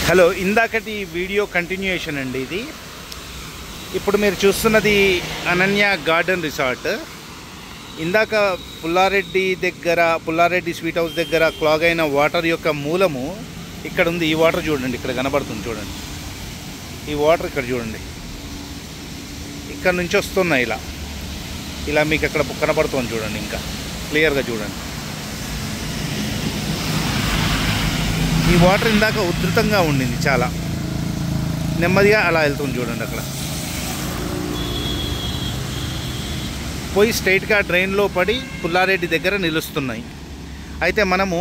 Hello, ఇందాకటి video continuation అండి ఇది. ఇప్పుడు మీరు చూస్తున్నది అనన్య గార్డెన్ రిసార్ట్. ఇందాక పుల్లారెడ్డి స్వీట్ హౌస్ దగ్గర క్లాగ్ అయిన వాటర్ యొక్క మూలము ఇక్కడ ఉంది. ఈ వాటర్ చూడండి, ఇక్కడ కనబడుతుంది చూడండి. ఈ వాటర్ ఇక్కడ చూడండి, ఇక్కడ నుంచి వస్తున్నాయి. ఇలా మీకు అక్కడ కనబడుతుంది చూడండి, ఇంకా క్లియర్గా చూడండి. ఈ వాటర్ ఇందాక ఉధృతంగా ఉండింది, చాలా నెమ్మదిగా అలా వెళ్తుంది చూడండి. అక్కడ పోయి స్ట్రైట్గా డ్రైన్లో పడి పుల్లారెడ్డి దగ్గర నిలుస్తున్నాయి. అయితే మనము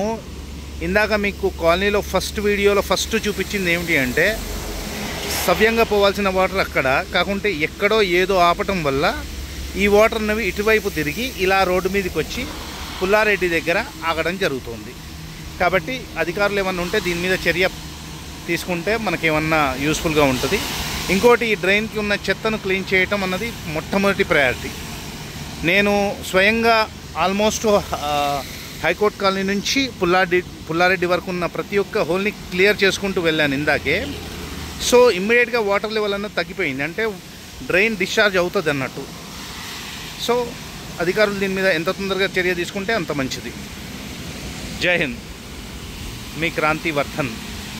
ఇందాక మీకు కాలనీలో వీడియోలో ఫస్ట్ చూపించింది ఏమిటి అంటే, సవ్యంగా పోవాల్సిన వాటర్ అక్కడ కాకుంటే ఎక్కడో ఏదో ఆపటం వల్ల ఈ వాటర్ అనేవి ఇటువైపు తిరిగి ఇలా రోడ్డు మీదకి వచ్చి పుల్లారెడ్డి దగ్గర ఆగడం జరుగుతుంది. కాబట్టి అధికారులు ఏమన్నా ఉంటే దీని మీద చర్య తీసుకుంటే మనకేమన్నా యూస్ఫుల్గా ఉంటుంది. ఇంకోటి, ఈ డ్రైన్కి ఉన్న చెత్తను క్లీన్ చేయటం అన్నది మొట్టమొదటి ప్రయారిటీ. నేను స్వయంగా ఆల్మోస్ట్ హైకోర్టు కాలనీ నుంచి పుల్లారెడ్డి వరకు ఉన్న ప్రతి ఒక్క హోల్ని క్లియర్ చేసుకుంటూ వెళ్ళాను ఇందాకే. సో ఇమ్మీడియట్గా వాటర్ లెవెల్ అన్నది తగ్గిపోయింది, అంటే డ్రైన్ డిశ్చార్జ్ అవుతుంది అన్నట్టు. సో అధికారులు దీని మీద ఎంత తొందరగా చర్య తీసుకుంటే అంత మంచిది. జై హింద్, మీ క్రాంతి వర్ధన్.